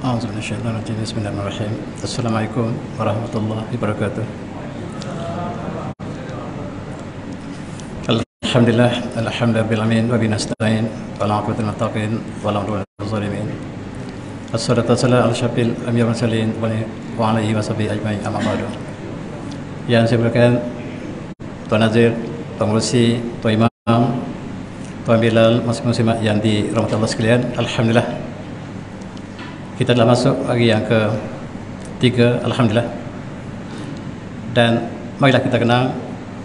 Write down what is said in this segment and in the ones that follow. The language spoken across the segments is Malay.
A'udzubillahi Bismillahirrahmanirrahim. Assalamualaikum warahmatullahi wabarakatuh. Alhamdulillah, alhamdulillahirabbil wa bihi nasta'in wa la aqibatu lil muttaqin wa la udwana lil zalimin. Assalatu wassalamu ala asyrafil anbiya'i wal mursalin wa ala alihi wa sahbihi ajma'in, amma ba'du. Yang saya muliakan Tuan Nazir, Tuan Mursi, Tuan Imam, Tuan Bilal, muslimat yang dirahmati Allah sekalian, alhamdulillah kita telah masuk hari yang ke-3, alhamdulillah. Dan marilah kita kenang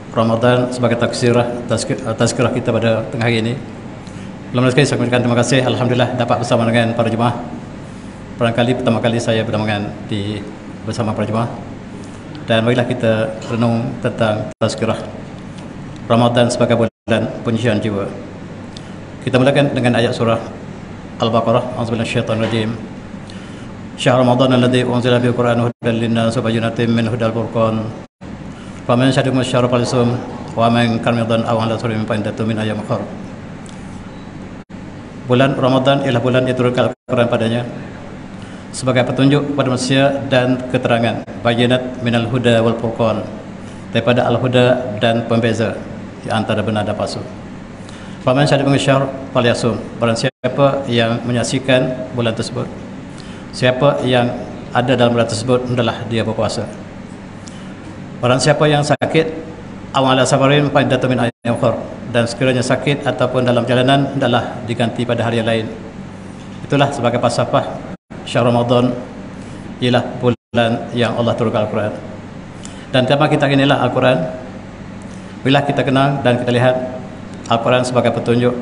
Ramadan sebagai tazkirah kita pada tengah hari ini. Alhamdulillah sekali saya mengucapkan terima kasih, alhamdulillah dapat bersama dengan para jemaah. Barangkali pertama kali saya bertemu bersama para jemaah. Dan marilah kita renung tentang tazkirah Ramadan sebagai bulan penyucian jiwa. Kita mulakan dengan ayat surah Al-Baqarah. A'udzubillahi minasyaitonir rajim. Syahr Ramadan alladzi unzila fihi al-Qur'anu hudan lin-nas wa bayyinatin min hudal furqan. Faman syahida minkum asyhara falyasum wa man kana ramadan aw ala sawmin fa indatun min ayyam ukhra. Bulan Ramadan ialah bulan yang diturunkan Al-Qur'an padanya sebagai petunjuk kepada manusia dan keterangan, bayyinat minal huda wal furqan, daripada al-huda dan pembeza di antara benar dan palsu. Faman syahida minkum asyhara falyasum. Barang siapa yang menyaksikan bulan tersebut, siapa yang ada dalam bulan tersebut, hendaklah dia berpuasa. Barang siapa yang sakit, aw ala safarin fa iddatun min ayyamin ukhra, dan sekiranya sakit ataupun dalam perjalanan, hendaklah diganti pada hari yang lain. Itulah sebagai falsafah syahr Ramadan, ialah bulan yang Allah turunkan Al-Quran. Dan tema kita inilah Al-Quran. Bila kita kenal dan kita lihat Al-Quran sebagai petunjuk,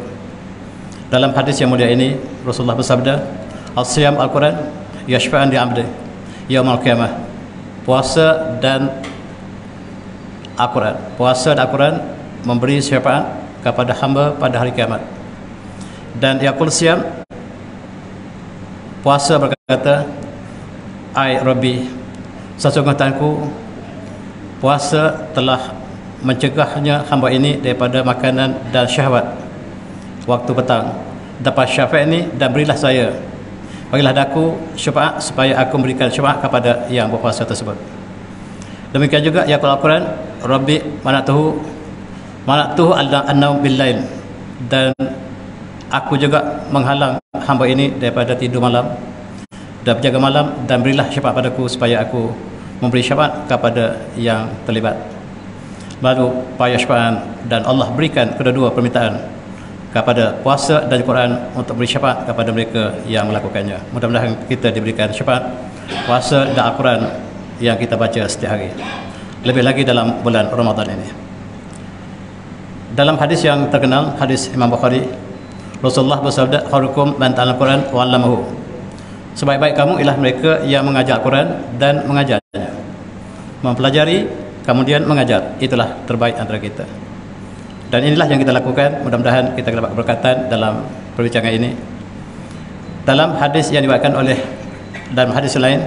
dalam hadis yang mulia ini Rasulullah bersabda, Al-Siyam Al-Quran yashfa'an di abdi yaumal qiyamah. Puasa dan Al-Quran, puasa dan Al-Quran memberi syafaat kepada hamba pada hari kiamat. Dan yaqul siyam, puasa berkata, ai Rabbi, sesungguhnya Tuhanku, puasa telah mencegahnya hamba ini daripada makanan dan syahwat waktu petang. Dapat syafaat ini dan berilah saya, berilah aku syafaat supaya aku memberikan syafaat kepada yang berpuasa tersebut. Demikian juga yaqul Al-Quran, Rabbi manatuhu an-naum bil-lail, dan aku juga menghalang hamba ini daripada tidur malam dan berjaga malam, dan berilah syafaat padaku supaya aku memberi syafaat kepada yang terlibat. Lalu payah syafaat, dan Allah berikan kedua-dua permintaan kepada puasa dan Al-Quran untuk beri syafaat kepada mereka yang melakukannya. Mudah-mudahan kita diberikan syafaat puasa dan Al-Quran yang kita baca setiap hari, lebih lagi dalam bulan Ramadan ini. Dalam hadis yang terkenal, hadis Imam Bukhari, Rasulullah bersabda, khairukum man ta'allama al-Quran wa 'allamahu. Sebaik-baik kamu ialah mereka yang mengajar Al-Quran dan mengajarnya. Mempelajari kemudian mengajar, itulah terbaik antara kita. Dan inilah yang kita lakukan. Mudah-mudahan kita dapat keberkatan dalam perbincangan ini. Dalam hadis yang diriwayatkan oleh, dalam hadis lain,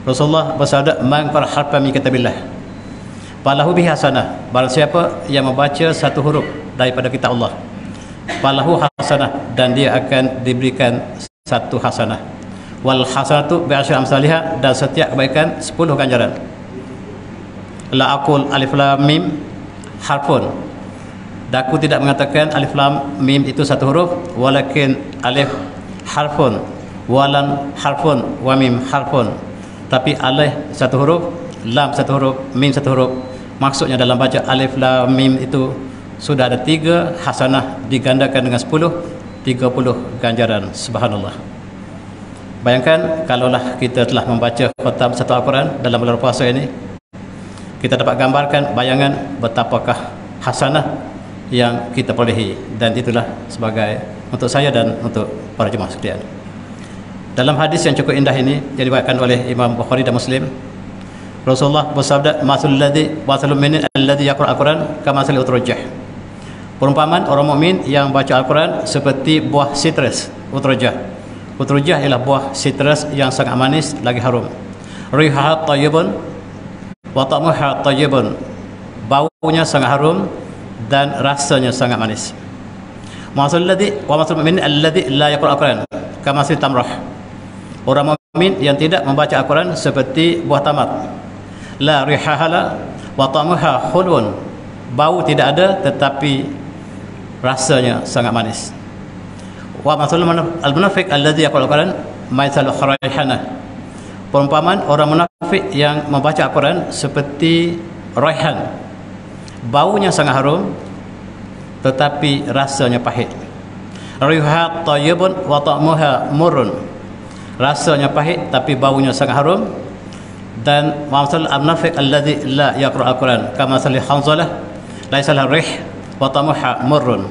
Rasulullah bersabda, man qara harfan min kitabillah falahu bihi hasanah. Barang siapa yang membaca satu huruf daripada kitab Allah, falahu hasanah, dan dia akan diberikan satu hasanah. Wal hasanatu bi asyri amsalihha, dan setiap kebaikan 10 ganjaran. La aqul alif lam mim harfun, dan aku tidak mengatakan alif lam mim itu satu huruf, walakin alif harfun, walam harfun, wa mim harfun. Tapi alif satu huruf, lam satu huruf, mim satu huruf. Maksudnya dalam baca alif lam mim itu sudah ada 3 hasanah digandakan dengan 10, 30 ganjaran. Subhanallah. Bayangkan kalaulah kita telah membaca khatam satu Al-Quran dalam bulan puasa ini, kita dapat gambarkan bayangan betapakah hasanah yang kita perolehi. Dan itulah sebagai untuk saya dan untuk para jemaah sekalian. Dalam hadis yang cukup indah ini yang diriwayatkan oleh Imam Bukhari dan Muslim, Rasulullah bersabda, masalul mu'min alladhi yaqra al-Quran kamathali utrujah. Perumpamaan orang mukmin yang baca Al-Quran seperti buah sitrus, utrujah. Utrujah ialah buah sitrus yang sangat manis lagi harum. Rihaha tayyibun wa ta'muha tayyibun. Baunya sangat harum dan rasanya sangat manis. Masalul mu'min alladhi la yaqra al-Quran kamathali tamrah. Orang mukmin yang tidak membaca Al-Quran seperti buah tamar. La rihahala wa ta'muha khulun. Bau tidak ada tetapi rasanya sangat manis. Wa masalul al-munafiq alladhi yaqra'ul Quran maithal raihanah. Perumpamaan orang munafik yang membaca Al-Quran seperti raihan. Baunya sangat harum tetapi rasanya pahit. Riha tayyibun wa ta'muha murrun. Rasanya pahit tapi baunya sangat harum. Dan masalul al-munafiq alladhi la yaqra'ul Quran kama salih Hanzalah laisa lahu rih wa ta'muha murrun.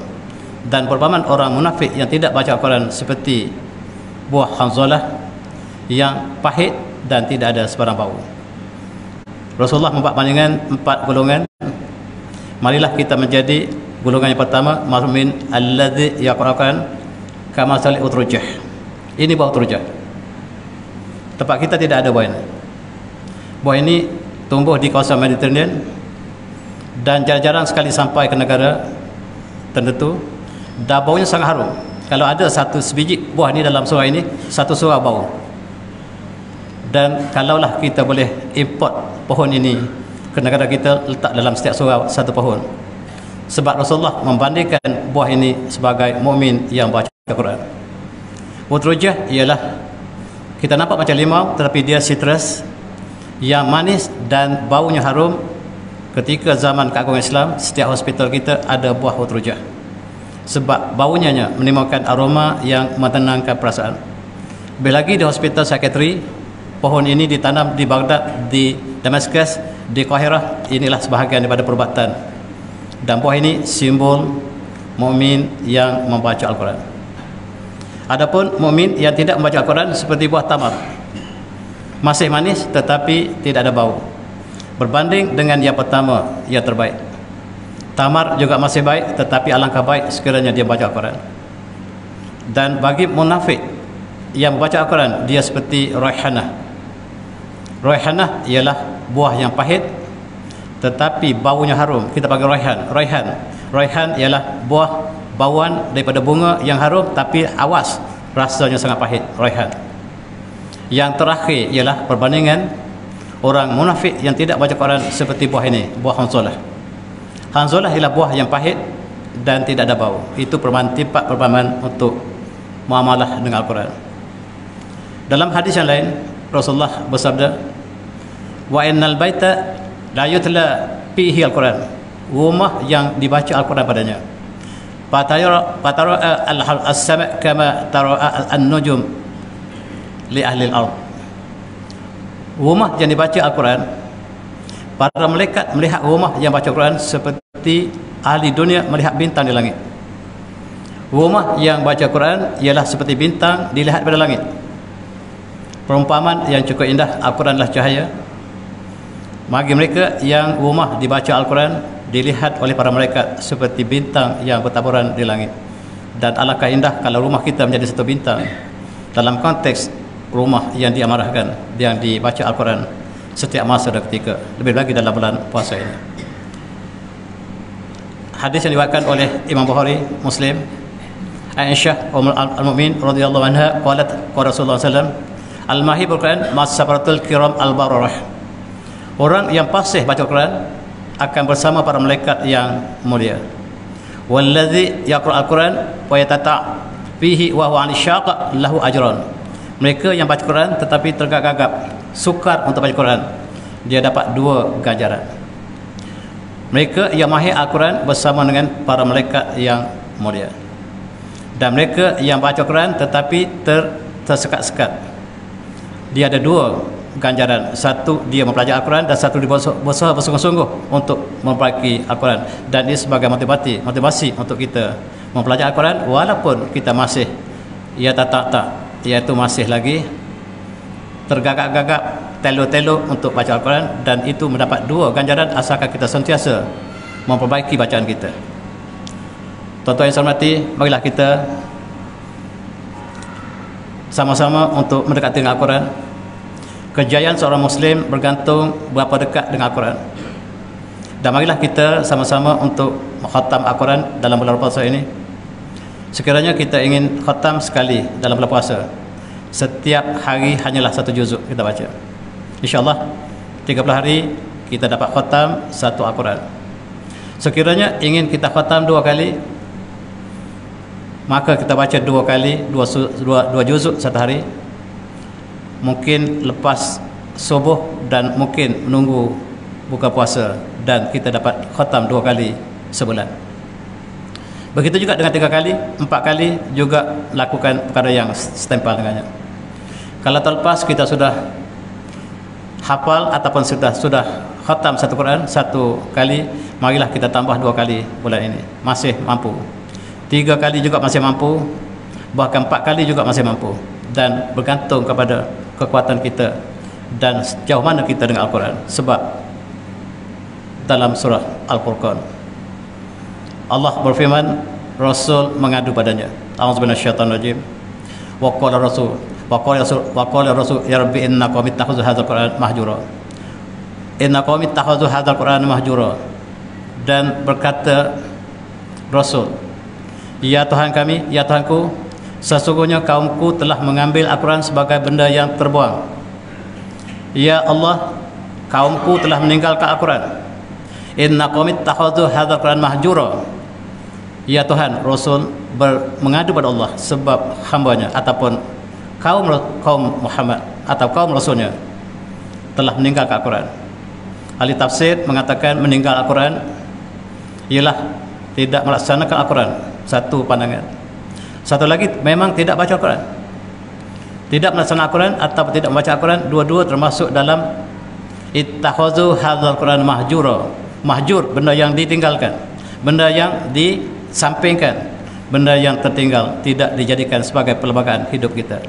Dan perumpamaan orang munafik yang tidak baca Al-Quran seperti buah Hanzalah yang pahit dan tidak ada sebarang bau. Rasulullah membuat bandingan 4 golongan. Marilah kita menjadi golongan yang pertama, mukmin alladzi yaqra'an kama sali utrujah. Ini buah utrujah. Tempat kita tidak ada buah ini. Buah ini tumbuh di kawasan Mediterranean dan jarang-jarang sekali sampai ke negara tertentu. Dan baunya sangat harum. Kalau ada satu sebiji buah ini dalam surau ini, satu surau bau. Dan kalaulah kita boleh import pohon ini ke negara kita, letak dalam setiap surau satu pohon. Sebab Rasulullah membandingkan buah ini sebagai mukmin yang baca Al-Quran. Utrujah ialah kita nampak macam limau tetapi dia citrus yang manis dan baunya harum. Ketika zaman keagungan Islam, setiap hospital kita ada buah utrujah. Sebab baunya menimbulkan aroma yang menenangkan perasaan. Lebih lagi di hospital psikiatri, pohon ini ditanam di Baghdad, di Damaskus, di Qahirah. Inilah sebahagian daripada perubatan. Dan buah ini simbol mukmin yang membaca Al-Quran. Adapun mukmin yang tidak membaca Al-Quran seperti buah tamar, masih manis tetapi tidak ada bau. Berbanding dengan yang pertama, yang terbaik. Tamar juga masih baik tetapi alangkah baik sekiranya dia baca Al-Quran. Dan bagi munafik yang membaca Al-Quran, dia seperti raihanah. Raihanah ialah buah yang pahit tetapi baunya harum. Kita panggil raihan. Raihan ialah buah bauan daripada bunga yang harum tapi awas rasanya sangat pahit. Raihan. Yang terakhir ialah perbandingan orang munafik yang tidak baca Quran seperti buah ini, buah Hanzalah. Hanzalah ialah buah yang pahit dan tidak ada bau. Itu perumpamaan untuk muamalah dengan Al-Quran. Dalam hadis yang lain, Rasulullah bersabda, wa innal baita la yutla fihi Al-Quran. Rumah yang dibaca Al-Quran padanya. Fatara as-sama' kama tara an-nujum li ahli al-ard. Rumah yang dibaca Al-Quran, para malaikat melihat rumah yang baca Al-Quran seperti ahli dunia melihat bintang di langit. Rumah yang baca Al-Quran ialah seperti bintang dilihat pada langit. Perumpamaan yang cukup indah. Al-Quran adalah cahaya. Bagi mereka yang rumah dibaca Al-Quran dilihat oleh para malaikat seperti bintang yang bertaburan di langit. Dan alangkah indah kalau rumah kita menjadi satu bintang dalam konteks rumah yang diamarahkan, yang dibaca Al-Quran setiap masa dan ketika, lebih lagi dalam bulan puasa ini. Hadis yang diriwayatkan oleh Imam Bukhari, Muslim, Aisyah Ummul Mukminin radhiyallahu anha qalat qala Rasulullah sallallahu alaihi wasallam al-mahibul Quran masabaratul kiram al-bararah. Orang yang fasih baca Quran akan bersama para malaikat yang mulia. Wallazi yaqra al-Quran wa yatata fihi wa huwa 'an syaq lahu ajran. Mereka yang baca Quran tetapi tergagap-gagap, sukar untuk baca Quran, dia dapat 2 ganjaran. Mereka yang mahir Al-Quran bersama dengan para malaikat yang mulia. Dan mereka yang baca Quran tetapi tersekat-sekat, dia ada 2 ganjaran. Satu, dia mempelajari Al-Quran, dan satu, dia berusaha bersungguh-sungguh untuk memperbaiki Al-Quran. Dan ini sebagai motivasi untuk kita mempelajari Al-Quran walaupun kita masih iaitu masih lagi tergagap-gagap, telo-telo untuk baca Al-Quran. Dan itu mendapat 2 ganjaran asalkan kita sentiasa memperbaiki bacaan kita. Tuan-tuan yang saya hormati, marilah kita sama-sama untuk mendekati dengan Al-Quran. Kejayaan seorang Muslim bergantung berapa dekat dengan Al-Quran. Dan marilah kita sama-sama untuk khatam Al-Quran dalam bulan puasa ini. Sekiranya kita ingin khatam sekali dalam bulan puasa, Setiap hari hanyalah 1 juzuk kita baca. InsyaAllah 30 hari kita dapat khatam 1 Al-Quran. Sekiranya ingin kita khatam 2 kali, maka kita baca 2 kali 2 juzuk 1 hari. Mungkin lepas subuh dan mungkin menunggu buka puasa, dan kita dapat khatam 2 kali sebulan. Begitu juga dengan 3 kali, 4 kali juga lakukan perkara yang setempel dengannya. Kalau terlepas kita sudah hafal ataupun sudah khatam 1 Quran 1 kali, marilah kita tambah 2 kali bulan ini, masih mampu. 3 kali juga masih mampu, bahkan 4 kali juga masih mampu, dan bergantung kepada kekuatan kita dan sejauh mana kita dengan Al-Quran. Sebab dalam surah Al-Furqan Allah berfirman, Rasul mengadu padanya. A'udzubillahi minasyaitonir rajim. Wa qala Rasul ya Rabbi inna qaumi ittakhadhu hadzal Qur'an mahjura. Inna qaumi ittakhadhu hadzal Qur'an mahjura. Dan berkata Rasul, ya Tuhan kami, ya Tuhanku, sesungguhnya kaumku telah mengambil Al-Quran sebagai benda yang terbuang. Ya Allah, kaumku telah meninggalkan Al-Quran. Inna qaumi ittakhadhu hadzal Qur'an mahjura. Ya Tuhan, Rasul mengadu pada Allah sebab hambanya ataupun kaum Muhammad atau kaum Rasulnya telah meninggalkan Al-Quran. Ahli tafsir mengatakan meninggal Al-Quran ialah tidak melaksanakan Al-Quran, satu pandangan. Satu lagi memang tidak baca Al-Quran, tidak melaksanakan Al-Quran atau tidak membaca Al-Quran. Dua-dua termasuk dalam ittakhadhu hadzal Qur'an mahjura. Mahjur, benda yang ditinggalkan, benda yang disampingkan, benda yang tertinggal, tidak dijadikan sebagai perlembagaan hidup kita.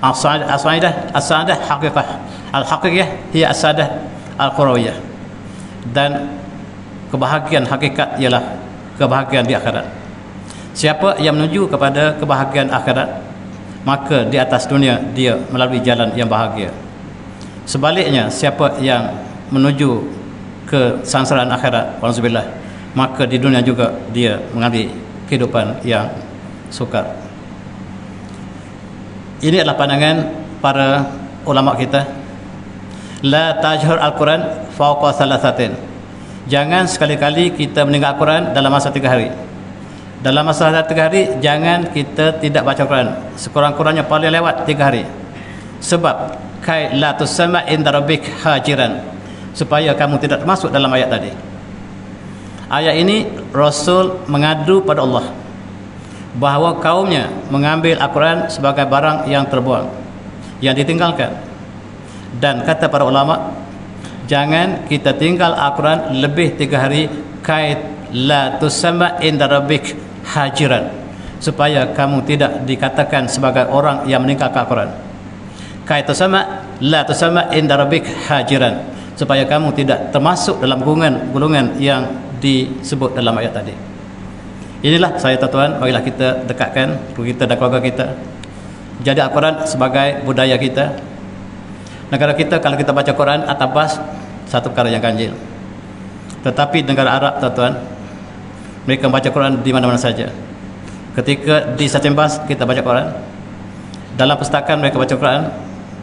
As-sa'adah haqiqah, al-haqiqah hiya as-sa'adah al-qurawiyah. Dan kebahagiaan hakikat ialah kebahagiaan di akhirat. Siapa yang menuju kepada kebahagiaan akhirat, maka di atas dunia dia melalui jalan yang bahagia. Sebaliknya, siapa yang menuju ke kesengsaraan akhirat, walhamdulillah, maka di dunia juga dia mengalami kehidupan yang sukar. Ini adalah pandangan para ulama kita. La tajhar al-Quran fawqa thalathatin. Jangan sekali-kali kita meninggal Al-Quran dalam masa 3 hari. Dalam masa 3 hari jangan kita tidak baca Al-Quran, sekurang-kurangnya paling lewat 3 hari. Sebab kai la tusamma inda rabbik hajiran, supaya kamu tidak termasuk dalam ayat tadi. Ayat ini Rasul mengadu pada Allah bahawa kaumnya mengambil Al-Quran sebagai barang yang terbuang, yang ditinggalkan. Dan kata para ulama, jangan kita tinggal Al-Quran lebih 3 hari, kait la tusamma inda rabbik hajiran, supaya kamu tidak dikatakan sebagai orang yang meninggalkan Al-Quran. Kait tusamma la tusamma inda rabbik hajiran, supaya kamu tidak termasuk dalam golongan yang disebut dalam ayat tadi. Inilah saya tuan-tuan, marilah kita dekatkan kita dan keluarga kita, jadi Al-Quran sebagai budaya kita. Negara kita, kalau kita baca Quran atas bas, satu perkara yang ganjil. Tetapi negara Arab tuan-tuan, mereka baca Quran di mana-mana saja. Ketika di stesen bas kita baca Quran, dalam perpustakaan mereka baca Quran,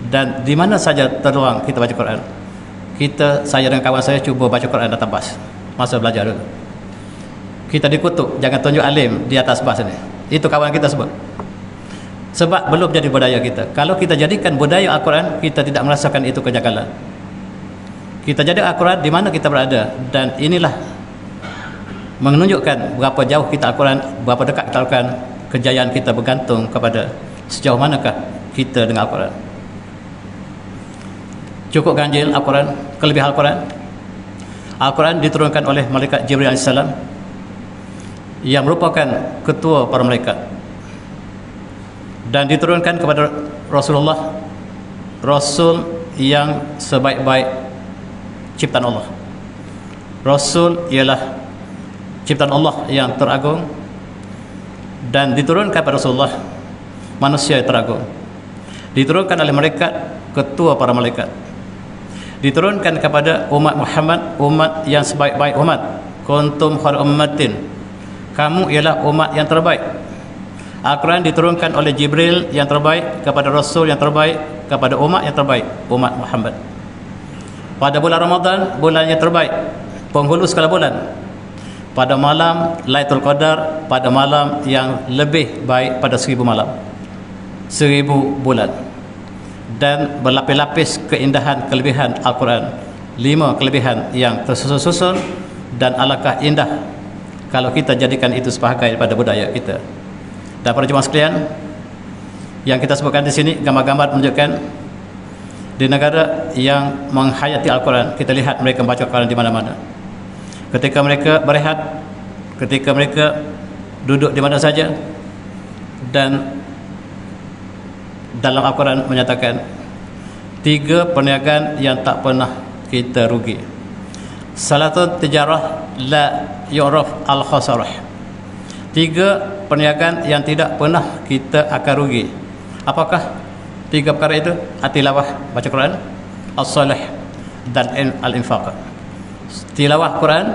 dan di mana saja terluang kita baca Quran. Saya dengan kawan saya cuba baca Quran atas bas masa belajar dulu. Kita dikutuk, jangan tunjuk alim di atas bas ini. Itu kawan kita sebut. Sebab belum jadi budaya kita. Kalau kita jadikan budaya Al-Quran, kita tidak merasakan itu kejanggalan. Kita jadi Al-Quran di mana kita berada, dan inilah menunjukkan berapa jauh kita Al-Quran, berapa dekat kita Al-Quran. Kejayaan kita bergantung kepada sejauh manakah kita dengan Al-Quran. Cukup ganjil Al-Quran, kelebihan Al-Quran. Al-Quran diturunkan oleh malaikat Jibril AS yang merupakan ketua para malaikat, dan diturunkan kepada Rasulullah, Rasul yang sebaik-baik ciptaan Allah. Rasul ialah ciptaan Allah yang teragung, dan diturunkan kepada Rasulullah, manusia yang teragung. Diturunkan oleh malaikat, ketua para malaikat. Diturunkan kepada umat Muhammad, umat yang sebaik-baik umat. Kuntum khairu ummatin, kamu ialah umat yang terbaik. Al-Quran diturunkan oleh Jibril yang terbaik kepada Rasul yang terbaik kepada umat yang terbaik, umat Muhammad. Pada bulan Ramadan, bulan yang terbaik, penghulu segala bulan, pada malam Lailatul Qadar, pada malam yang lebih baik pada 1000 malam, 1000 bulan, dan berlapis-lapis keindahan kelebihan Al-Quran, 5 kelebihan yang tersusun-susun, dan alangkah indah kalau kita jadikan itu sebagai pada budaya kita. Dan para jemaah sekalian, yang kita sebutkan di sini gambar-gambar menunjukkan di negara yang menghayati Al-Quran, kita lihat mereka membaca Al-Quran di mana-mana. Ketika mereka berehat, ketika mereka duduk di mana saja, dan dalam Al-Quran menyatakan 3 perniagaan yang tak pernah kita rugi. Salatun tijarah la yu'raf al-khasarah. 3 perniagaan yang tidak pernah kita akan rugi. Apakah 3 perkara itu? At-tilawah, baca Quran, as-salah, dan al-infaq. Tilawah Quran,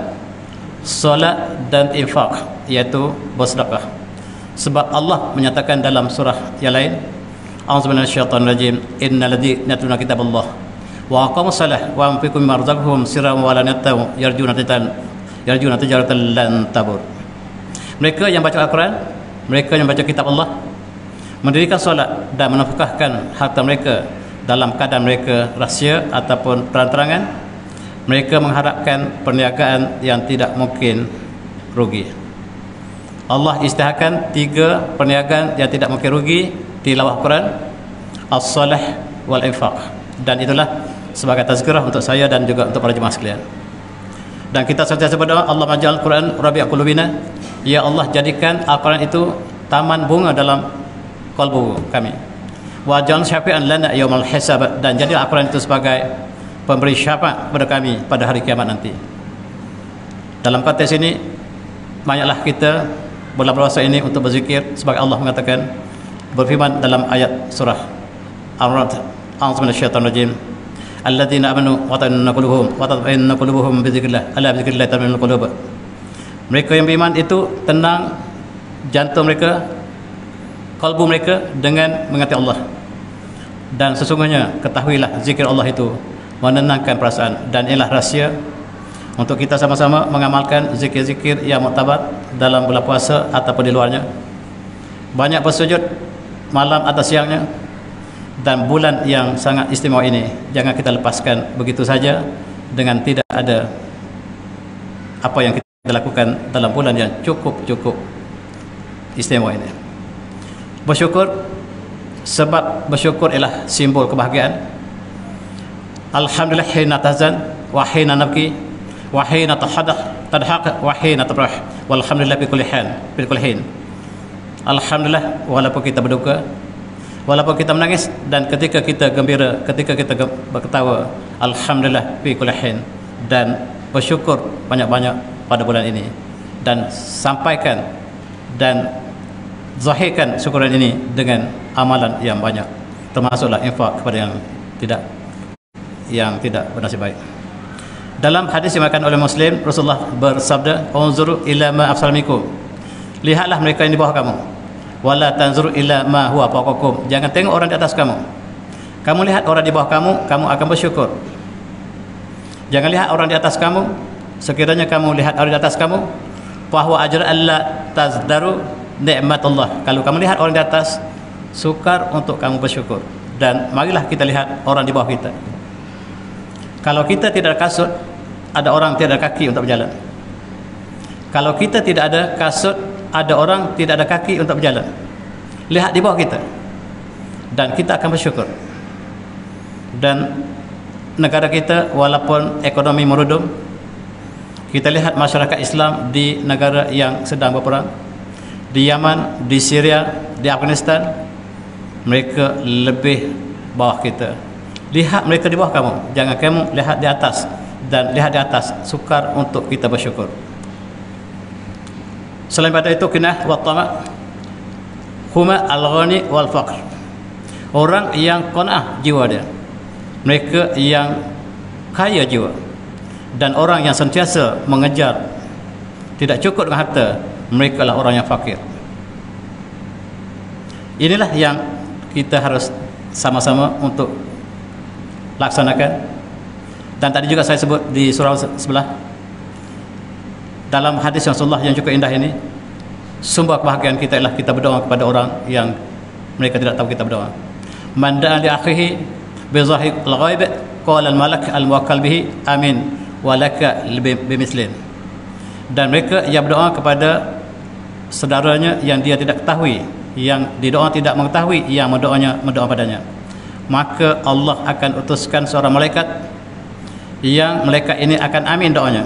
solat, dan infaq, iaitu bersedekah. Sebab Allah menyatakan dalam surah yang lain, a'udzubillahi minasyaitonir rajim, innal ladzina yatluna kitaballah wa aqamus salah wa anfiqu mimma razaqnahum sirran wa alaniyatan yarjuna tijaratan lan tabur. Mereka yang baca Al-Quran, mereka yang baca kitab Allah, mendirikan solat dan menafkahkan harta mereka dalam keadaan mereka rahsia ataupun terang-terangan, mereka mengharapkan perniagaan yang tidak mungkin rugi. Allah isytiharkan 3 perniagaan yang tidak mungkin rugi, tilawah Quran, as-salah, wal infaq. Dan itulah sebagai tazkirah untuk saya dan juga untuk para jemaah sekalian. Dan kita sentiasa berdoa, Allah maj'al Quran rabi'a qulubina, ya Allah jadikan Al-Quran itu taman bunga dalam kalbu kami. Wa ja'al syafi'an lana yaumal hisab, dan jadilah Al-Quran itu sebagai pemberi syafaat kepada kami pada hari kiamat nanti. Dalam konteks ini, banyaklah kita bulan puasa ini untuk berzikir, sebagai Allah mengatakan, berfirman dalam ayat surah Al-Ra'd, a'udzu minasyaitonir rajim, alladzina amanu wa tatma'innu qulubuhum bi dzikrillah, ala bi dzikrillah tatma'innul qulub. Mereka yang beriman itu tenang jantung mereka, kalbu mereka dengan mengingati Allah. Dan sesungguhnya ketahuilah zikir Allah itu menenangkan perasaan. Dan inilah rahsia untuk kita sama-sama mengamalkan zikir-zikir yang muktabar dalam bulan puasa ataupun di luarnya. Banyak bersujud malam atau siangnya. Dan bulan yang sangat istimewa ini jangan kita lepaskan begitu saja dengan tidak ada apa yang kita lakukan dalam bulan yang cukup istimewa ini. Bersyukur, sebab bersyukur ialah simbol kebahagiaan. Alhamdulillah hina tahzan wa hina nabki wa hina tadhaq wa hina tabrah, walhamdulillah bi kulli hin. Alhamdulillah walaupun kita berduka, walaupun kita menangis, dan ketika kita gembira, ketika kita berketawa, alhamdulillah fi kulli hin. Dan bersyukur banyak-banyak pada bulan ini, dan sampaikan dan zahirkan syukuran ini dengan amalan yang banyak, termasuklah infak kepada yang tidak bernasib baik. Dalam hadis yang diriwayatkan oleh Muslim, Rasulullah bersabda, unzuru ila ma afsalmikum, lihatlah mereka yang di bawah kamu, wala tanzuru ila ma huwa fawqakum, jangan tengok orang di atas kamu. Kamu lihat orang di bawah kamu, kamu akan bersyukur. Jangan lihat orang di atas kamu. Sekiranya kamu lihat orang di atas kamu, bahwa ajra alla tazdaru nikmatullah, kalau kamu lihat orang di atas, sukar untuk kamu bersyukur. Dan marilah kita lihat orang di bawah kita. Kalau kita tidak ada kasut, ada orang tidak ada kaki untuk berjalan. Kalau kita tidak ada kasut, ada orang tidak ada kaki untuk berjalan. Lihat di bawah kita, dan kita akan bersyukur. Dan negara kita walaupun ekonomi merudum, kita lihat masyarakat Islam di negara yang sedang berperang, di Yaman, di Syria, di Afghanistan, mereka lebih bawah kita. Lihat mereka di bawah kamu, jangan kamu lihat di atas. Dan lihat di atas, sukar untuk kita bersyukur. Selain pada itu, kinah wa tama' huma al-ghani wal faqr. Orang yang qanaah jiwa dia, mereka yang kaya jiwa, dan orang yang sentiasa mengejar tidak cukup dengan harta, mereka lah orang yang fakir. Inilah yang kita harus sama-sama untuk laksanakan. Dan tadi juga saya sebut di surah sebelah, dalam hadis Rasulullah yang cukup indah ini, sumber kebahagiaan kita ialah kita berdoa kepada orang yang mereka tidak tahu kita berdoa. Man da'a li akhihi bi zahir al-ghaib qala al-malak al-muwakkal bihi amin wa laka bimislin. Dan mereka yang berdoa kepada saudaranya yang dia tidak ketahui, yang didoa tidak mengetahui, yang mendoa padanya, maka Allah akan utuskan seorang malaikat yang malaikat ini akan amin doanya.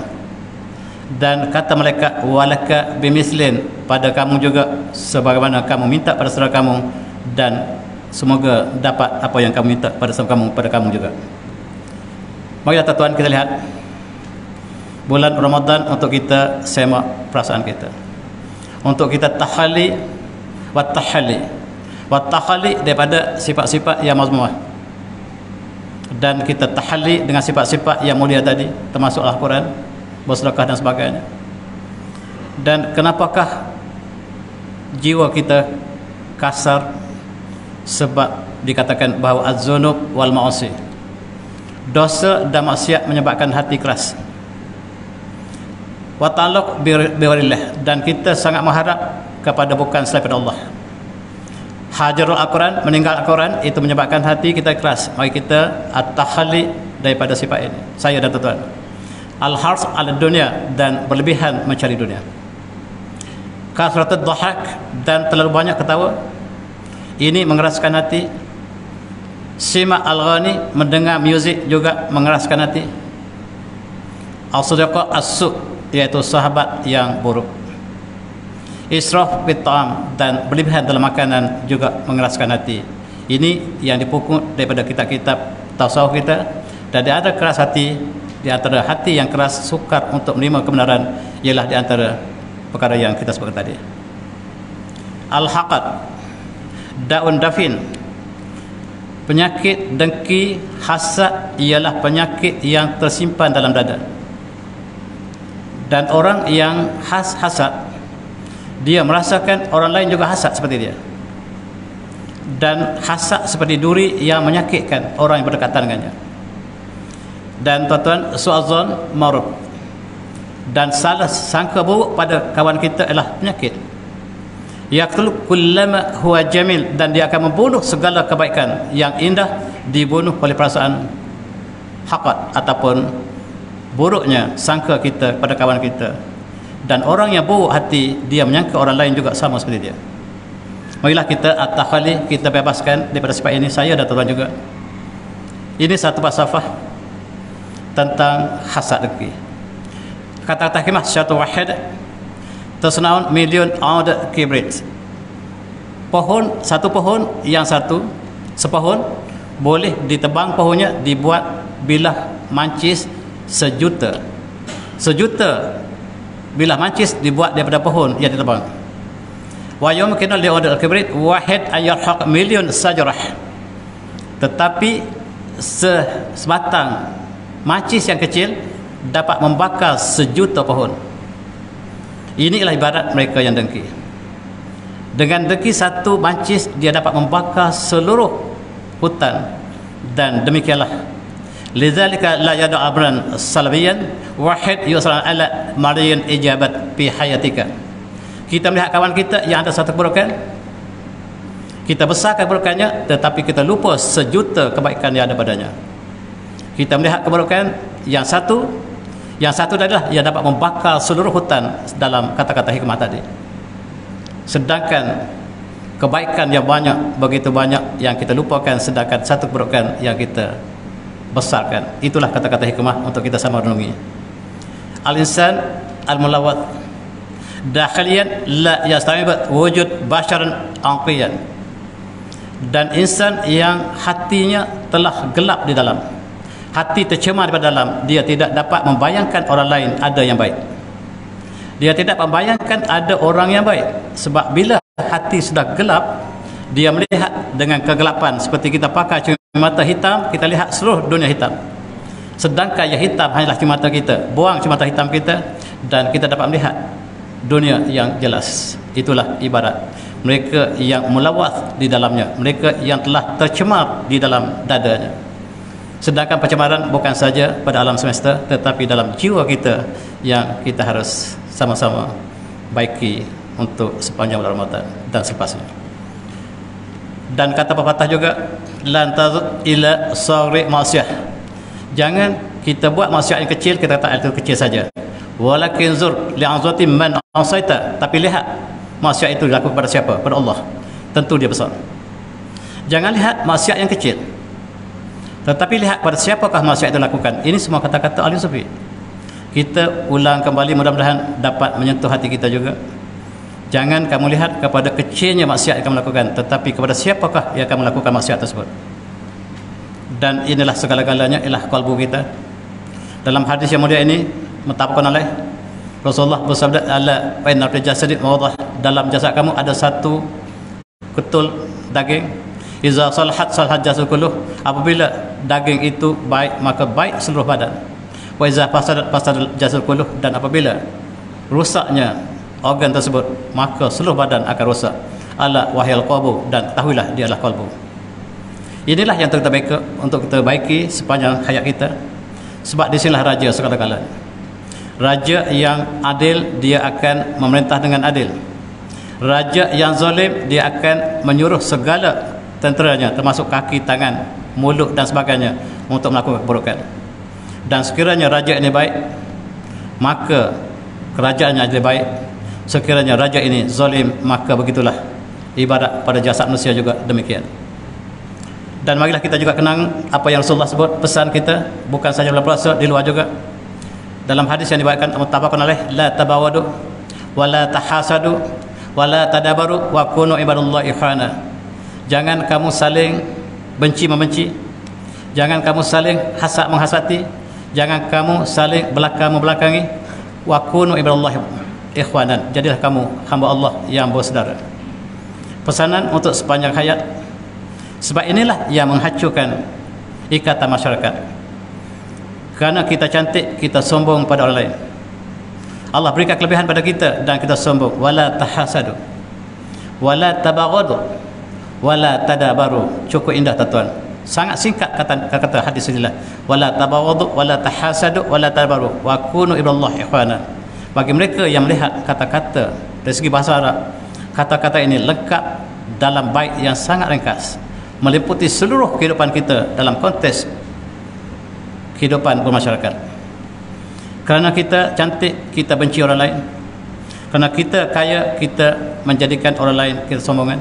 Dan kata malaikat, walaka bimislin, pada kamu juga sebagaimana kamu minta pada saudara kamu, dan semoga dapat apa yang kamu minta pada kamu juga. Mari tuan-tuan kita lihat bulan Ramadan untuk kita semak perasaan kita, untuk kita tahalli wa tahalli daripada sifat-sifat yang mazmumah, dan kita tahalli dengan sifat-sifat yang mulia tadi, termasuk Al-Quran, bersedekah dan sebagainya. Dan kenapakah jiwa kita kasar? Sebab dikatakan bahawa az-zunub wal ma'asi, dosa dan maksiat menyebabkan hati keras. Wa ta'alluq bi ghairillah, dan kita sangat mengharap kepada bukan selain Allah. Hajarul Al-Quran, meninggal Al-Quran, itu menyebabkan hati kita keras. Mari kita at-tahalli daripada sifat ini, saya dan tuan-tuan. Al-hars ala dunia, dan berlebihan mencari dunia. Kasratud dhahak, dan terlalu banyak ketawa, ini mengeraskan hati. Sima al-ghani, mendengar muzik juga mengeraskan hati. Al-sadiqa as-su', iaitu sahabat yang buruk. Israf fit ta'am, dan berlebihan dalam makanan juga mengeraskan hati. Ini yang dipukul daripada kitab-kitab tasawuf kita. Dan di antara keras hati, di antara hati yang keras sukar untuk menerima kebenaran, ialah di antara perkara yang kita sebutkan tadi. Al-haqad, daun dafin, penyakit dengki hasad, ialah penyakit yang tersimpan dalam dada. Dan orang yang hasad, dia merasakan orang lain juga hasad seperti dia. Dan hasad seperti duri yang menyakitkan orang yang berdekatan dengannya. Dan tuan-tuan, su'adzon marud, dan salah sangka buruk pada kawan kita adalah penyakit. Yaqtul kullama huwa jamil, dan dia akan membunuh segala kebaikan yang indah, dibunuh oleh perasaan haqad ataupun buruknya sangka kita pada kawan kita. Dan orang yang buruk hati, dia menyangka orang lain juga sama seperti dia. Marilah kita at-tahalli, kita bebaskan daripada sifat ini, saya dan tuan juga. Ini satu falsafah tentang hasad dengki. Kata-kata hikmah syatu wahid tasnaun million oud kibrit. Satu pohon yang satu, sepohon boleh ditebang pohonnya, dibuat bilah mancis sejuta bilah mancis dibuat daripada pohon yang ditebang. Wa yumkinu li oud kibrit wahid an yarhaq million sajarah. Tetapi sebatang mancis yang kecil dapat membakar sejuta pohon. Inilah ibarat mereka yang dengki. Dengan dengki satu mancis, dia dapat membakar seluruh hutan. Dan demikianlah, lidzalika la yadu abran salabiyan wahid yusran ala mariyan ijabat fi hayatika. Kita melihat kawan kita yang ada satu keburukan, kita besarkan keburukannya, tetapi kita lupa sejuta kebaikan yang ada padanya. Kita melihat keburukan yang satu adalah yang dapat membakar seluruh hutan dalam kata-kata hikmah tadi. Sedangkan kebaikan yang banyak, begitu banyak yang kita lupakan, sedangkan satu keburukan yang kita besarkan. Itulah kata-kata hikmah untuk kita sama renungi. Al-insan al-mulawat dakhiliyan la yastamibat wujud basharan anqiyan. Dan insan yang hatinya telah gelap di dalam, hati tercemar di dalam, dia tidak dapat membayangkan orang lain ada yang baik. Dia tidak membayangkan ada orang yang baik. Sebab bila hati sudah gelap, dia melihat dengan kegelapan. Seperti kita pakai cermata hitam, kita lihat seluruh dunia hitam. Sedangkan yang hitam hanyalah cermata kita. Buang cermata hitam kita, dan kita dapat melihat dunia yang jelas. Itulah ibarat mereka yang mulawath di dalamnya, mereka yang telah tercemar di dalam dadanya. Sedangkan pencemaran bukan saja pada alam semesta, tetapi dalam jiwa kita yang kita harus sama-sama baiki untuk sepanjang bulan Ramadan dan selepasnya. Dan kata pepatah juga, lan tazud ila sari maksiyah. Jangan kita buat maksiat yang kecil, kita kata itu kecil saja. Walakin zur li'azati man asaita, tapi lihat maksiat itu dilakukan kepada siapa? Pada Allah. Tentu dia besar. Jangan lihat maksiat yang kecil, tetapi lihat pada siapakah maksiat itu dilakukan. Ini semua kata-kata ahli sufi. Kita ulang kembali, mudah-mudahan dapat menyentuh hati kita juga. Jangan kamu lihat kepada kecilnya maksiat yang kamu lakukan, tetapi kepada siapakah yang akan melakukan maksiat tersebut. Dan inilah segala-galanya, ialah kalbu kita. Dalam hadis yang mulia ini muttafaqun alaih, Rasulullah bersabda, ala wa inna fil jasadi mawdah, dalam jasad kamu ada satu ketul daging, iza salahat salahat jasad kulluh, apabila daging itu baik maka baik seluruh badan, wa iza fasadat fasadal jasad kulluh, dan apabila rusaknya organ tersebut maka seluruh badan akan rosak. Ala wahyal qalbu, dan ketahuilah dia adalah qalbu. Inilah yang kita baiki, untuk kita baiki sepanjang hayat kita. Sebab di sinilah raja segala-galanya. Raja yang adil, dia akan memerintah dengan adil. Raja yang zalim, dia akan menyuruh segala tenteranya, termasuk kaki, tangan, mulut dan sebagainya, untuk melakukan keburukan. Dan sekiranya raja ini baik, maka kerajaannya jadi baik. Sekiranya raja ini zalim, maka begitulah ibarat pada jasad manusia juga demikian. Dan marilah kita juga kenang apa yang Rasulullah sebut, pesan kita bukan saja dalam puasa, di luar juga. Dalam hadis yang dibawakan muttafaqun alaih, la tabawadu wa la tahasadu wa la tadabaru wa kunu ibadallahi ikhwana. Jangan kamu saling benci membenci, jangan kamu saling hasad menghasati, jangan kamu saling belakang membelakangi, wa kunu ibadallahi ikhwanan. Jadilah kamu hamba Allah yang bersaudara. Pesanan untuk sepanjang hayat. Sebab inilah yang menghancurkan ikatan masyarakat. Kerana kita cantik, kita sombong pada orang lain. Allah berikan kelebihan pada kita dan kita sombong. Wala tahasadu, wala tabaghadu, wala tadabaru. Cukup indah tuan-tuan. Sangat singkat kata hadis inilah. Wala tabaghadu, wala tahasadu, wala tadabaru. Wa kunu ibadallahi ikhwana. Bagi mereka yang melihat kata-kata dari segi bahasa Arab, kata-kata ini lengkap dalam bait yang sangat ringkas, meliputi seluruh kehidupan kita dalam konteks kehidupan bermasyarakat. Kerana kita cantik, kita benci orang lain. Kerana kita kaya, kita menjadikan orang lain kita sombongan.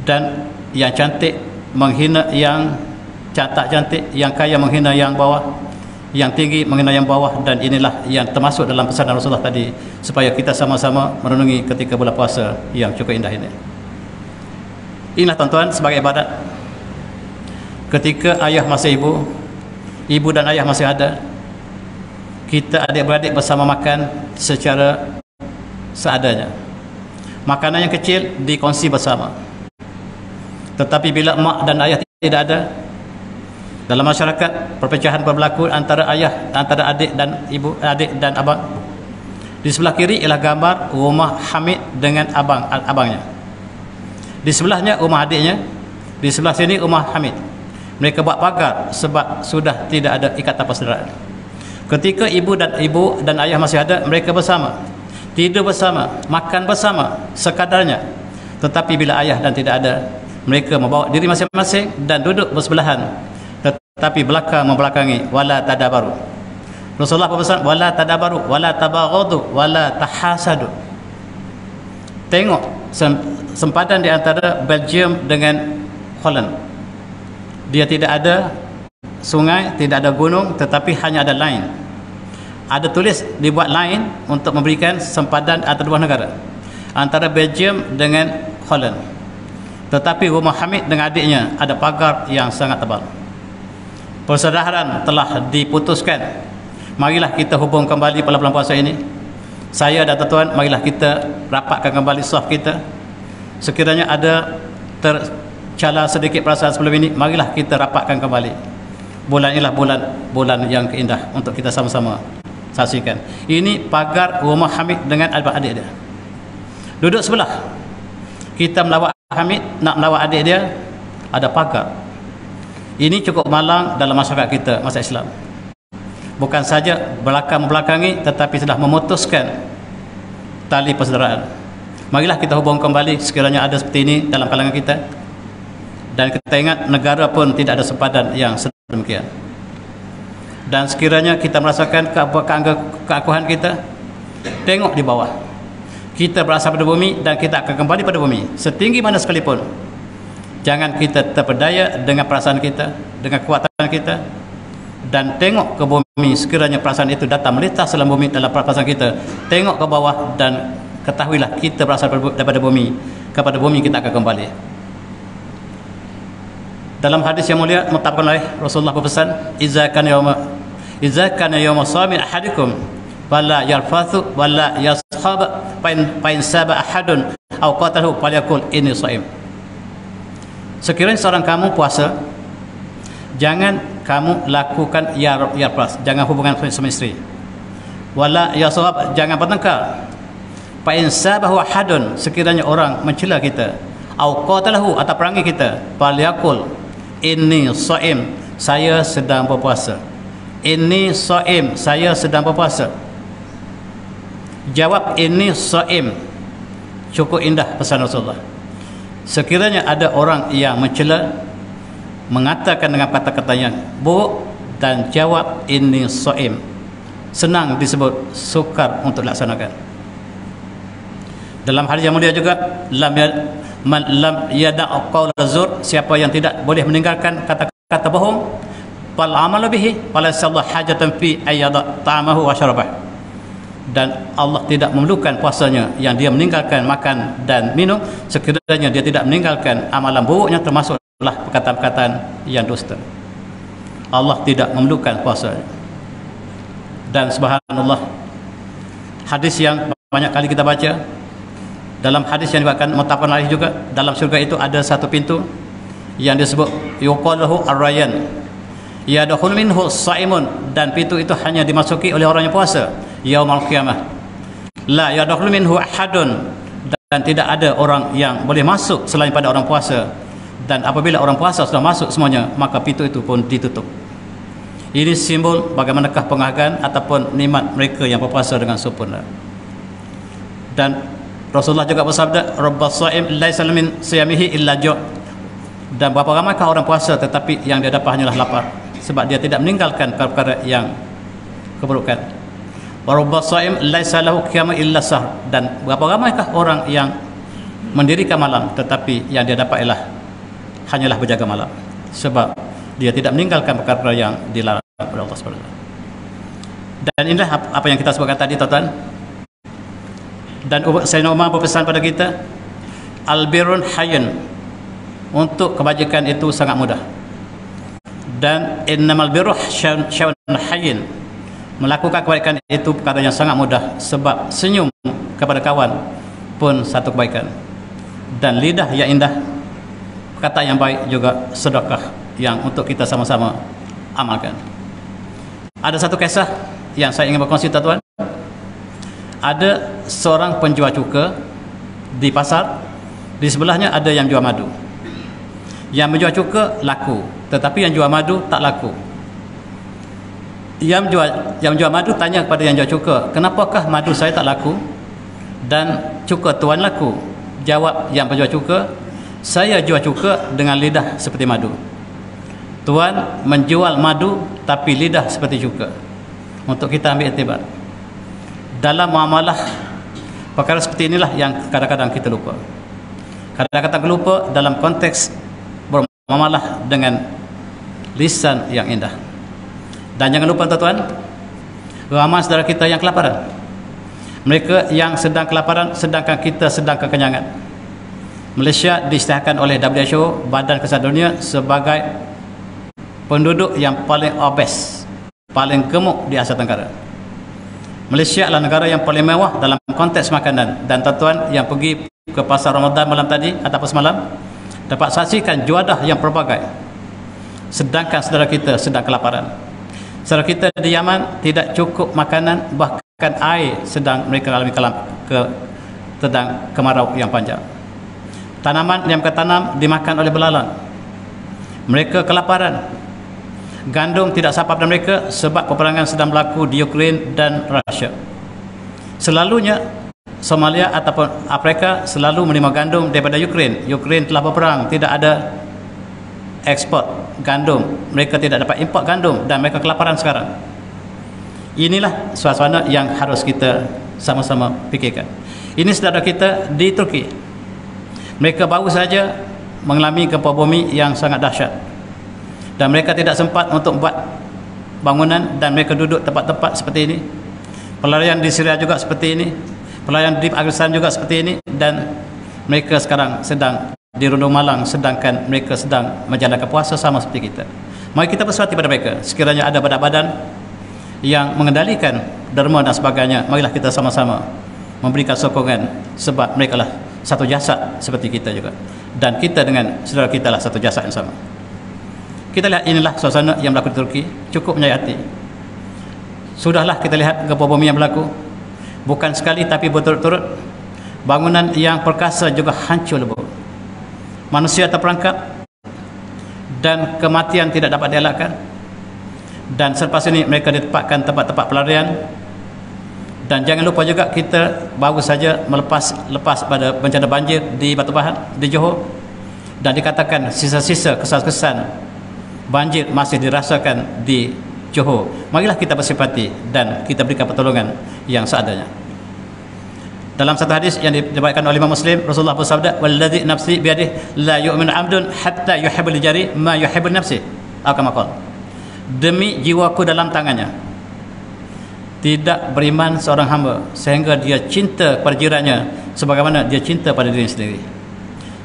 Dan yang cantik menghina yang tak cantik, yang kaya menghina yang bawah, yang tinggi menghina yang bawah. Dan inilah yang termasuk dalam pesanan Rasulullah tadi, supaya kita sama-sama merenungi ketika bulan puasa yang cukup indah ini. Inilah tuan-tuan sebagai ibadat. Ketika ayah masih ibu, ibu dan ayah masih ada, kita adik-beradik bersama makan secara seadanya. Makanan yang kecil dikongsi bersama. Tetapi bila mak dan ayah tidak ada, dalam masyarakat perpecahan berlaku antara ayah, antara adik dan ibu, adik dan abang. Di sebelah kiri ialah gambar rumah Hamid dengan abangnya. Di sebelahnya rumah adiknya, di sebelah sini rumah Hamid. Mereka buat pagar sebab sudah tidak ada ikatan persaudaraan. Ketika ibu dan ayah masih ada, mereka bersama, tidur bersama, makan bersama sekadarnya. Tetapi bila ayah dan tidak ada, mereka membawa diri masing-masing dan duduk bersebelahan, tetapi belakang membelakangi. Wala tadabaru. Rasulullah berpesan, wala tadabaru, wala tabaghadu, wala tahasadu. Tengok sempadan di antara Belgium dengan Holland. Dia tidak ada sungai, tidak ada gunung, tetapi hanya ada line. Ada tulis dibuat line untuk memberikan sempadan antara dua negara, antara Belgium dengan Holland. Tetapi rumah Hamid dengan adiknya ada pagar yang sangat tebal. Persaudaraan telah diputuskan. Marilah kita hubung kembali pada bulan puasa ini. Saya dan tuan-tuan, marilah kita rapatkan kembali saf kita. Sekiranya ada tercela sedikit perasaan sebelum ini, marilah kita rapatkan kembali. Bulan inilah bulan yang indah untuk kita sama-sama saksikan. Ini pagar rumah Hamid dengan adik dia. Duduk sebelah. Kita melawat Hamid, nak melawat adik dia, ada pagar. Ini cukup malang dalam masyarakat kita, masyarakat Islam. Bukan saja membelakangi, tetapi sudah memutuskan tali persaudaraan. Marilah kita hubung kembali sekiranya ada seperti ini dalam kalangan kita. Dan kita ingat negara pun tidak ada sempadan yang sedemikian. Dan sekiranya kita merasakan keakuhan kita, tengok di bawah. Kita berasal pada bumi dan kita akan kembali pada bumi setinggi mana sekalipun. Jangan kita terpedaya dengan perasaan kita, dengan kekuatan kita, dan tengok ke bumi. Sekiranya perasaan itu datang melintas dalam bumi, dalam perasaan kita, tengok ke bawah dan ketahuilah kita berasal daripada bumi. Kepada bumi kita akan kembali. Dalam hadis yang mulia muttafaqun alaih, Rasulullah berpesan, "Idza kana yawma sami ahadikum wala yarfathu wala yashab fa in saba ahadun aw qatalahu falyaqul inni shaim." Sekiranya seorang kamu puasa, jangan kamu lakukan yarfas, jangan hubungan suami isteri. Wala yashab, jangan bertengkar. Fa in sabahu ahadun, sekiranya orang mencela kita, aw qatalahu atau perangi kita, falyaqul inni shaim, saya sedang berpuasa. Inni shaim, saya sedang berpuasa. Jawab inni shaim. Cukup indah pesan Rasulullah. Sekiranya ada orang yang mencela, mengatakan dengan kata-kata yang buruk, dan jawab inni shaim, senang disebut, sukar untuk dilaksanakan. Dalam hadis yang mulia juga, man lam yada' qaula zur, siapa yang tidak boleh meninggalkan kata-kata bohong, fal amalu bihi wala sallahu hajatan fi ayyada ta'amahu wa syarabah, dan Allah tidak memerlukan puasanya yang dia meninggalkan makan dan minum, sekiranya dia tidak meninggalkan amalan buruknya, termasuklah perkataan-perkataan yang dusta. Allah tidak memerlukan puasanya. Dan subhanallah, hadis yang banyak kali kita baca, dalam hadis yang dikatakan muttafaqun alaih juga, dalam syurga itu ada satu pintu yang disebut yuqaluhu ar-rayyan, yadkhulu minhu shaimun, dan pintu itu hanya dimasuki oleh orang yang puasa yaumul qiyamah. La yadkhulu minhu ahadun, dan tidak ada orang yang boleh masuk selain pada orang puasa. Dan apabila orang puasa sudah masuk semuanya, maka pintu itu pun ditutup. Ini simbol bagaimanakah penghargaan ataupun nikmat mereka yang berpuasa dengan sempurna. Dan Rasulullah juga bersabda, "Rabbas shaim laisa min siyamihi illa ju'." Dan berapa ramaikah orang puasa tetapi yang dia dapat hanyalah lapar, sebab dia tidak meninggalkan perkara yang keburukan. Wa rabbas shaim laisa lahu qiyamun illa sahr. Dan berapa ramaikah orang yang mendirikan malam tetapi yang dia dapat ialah hanyalah berjaga malam, sebab dia tidak meninggalkan perkara yang dilarang oleh Allah Subhanahu wa taala. Dan inilah apa yang kita sebutkan tadi, tuan-tuan. Dan Sayyidina Umar berpesan pada kita, albirun hayyin, untuk kebajikan itu sangat mudah. Dan innamal birru syai'un hayyin, melakukan kebaikan itu perkara yang sangat mudah, sebab senyum kepada kawan pun satu kebaikan. Dan lidah yang indah, kata yang baik juga sedekah yang untuk kita sama-sama amalkan. Ada satu kisah yang saya ingin berkongsi, tuan-tuan. Ada seorang penjual cuka di pasar, di sebelahnya ada yang jual madu. Yang menjual cuka laku, tetapi yang jual madu tak laku. Yang jual madu tanya kepada yang jual cuka, "Kenapakah madu saya tak laku dan cuka tuan laku?" Jawab yang penjual cuka, "Saya jual cuka dengan lidah seperti madu. Tuan menjual madu tapi lidah seperti cuka." Untuk kita ambil iktibar. Dalam muamalah, perkara seperti inilah yang kadang-kadang kita lupa. Kadang-kadang lupa dalam konteks bermuamalah dengan lisan yang indah. Dan jangan lupa, tuan-tuan, ramai saudara kita yang kelaparan. Mereka yang sedang kelaparan sedangkan kita sedang kekenyangan. Malaysia diisytiharkan oleh WHO, Badan Kesihatan Dunia, sebagai penduduk yang paling obes, paling gemuk di Asia Tenggara. Malaysia adalah negara yang paling mewah dalam konteks makanan. Dan tuan-tuan yang pergi ke pasar Ramadan malam tadi ataupun semalam dapat saksikan juadah yang pelbagai, sedangkan saudara kita sedang kelaparan. Saudara kita di Yaman tidak cukup makanan, bahkan air sedang mereka alami sedang kemarau yang panjang. Tanaman yang mereka tanam dimakan oleh belalang. Mereka kelaparan. Gandum tidak sampai pada mereka sebab peperangan sedang berlaku di Ukraine dan Rusia. Selalunya Somalia ataupun Afrika selalu menerima gandum daripada Ukraine. Ukraine telah berperang, tidak ada ekspor gandum. Mereka tidak dapat import gandum dan mereka kelaparan sekarang. Inilah suasana yang harus kita sama-sama fikirkan. Ini saudara kita di Turki. Mereka baru saja mengalami gempa bumi yang sangat dahsyat. Dan mereka tidak sempat untuk buat bangunan dan mereka duduk tempat-tempat seperti ini. Pelarian di Syria juga seperti ini. Pelarian di Afghanistan juga seperti ini. Dan mereka sekarang sedang di Rundung Malang, sedangkan mereka sedang menjalankan puasa sama seperti kita. Mari kita bersuati pada mereka. Sekiranya ada badan-badan yang mengendalikan derma dan sebagainya, marilah kita sama-sama memberikan sokongan, sebab mereka lah satu jasad seperti kita juga, dan kita dengan saudara kita lah satu jasad yang sama. Kita lihat inilah suasana yang berlaku di Turki, cukup menyayati. Sudahlah kita lihat gempa bumi yang berlaku, bukan sekali tapi berturut-turut. Bangunan yang perkasa juga hancur lebur. Manusia terperangkap dan kematian tidak dapat dielakkan. Dan selepas ini mereka ditempatkan tempat-tempat pelarian. Dan jangan lupa juga kita baru saja lepas pada bencana banjir di Batu Pahat, di Johor, dan dikatakan sisa-sisa kesan-kesan banjir masih dirasakan di Johor. Marilah kita bersimpati dan kita berikan pertolongan yang seadanya. Dalam satu hadis yang diriwayatkan oleh Imam Muslim, Rasulullah bersabda, "Walladzi nafsi biyadihi la yu'minu 'abdun hatta yuhibbu li jari ma yuhibbu li nafsihi." Atau kama qala, demi jiwaku dalam tangannya, tidak beriman seorang hamba sehingga dia cinta pada jirannya sebagaimana dia cinta pada dirinya sendiri.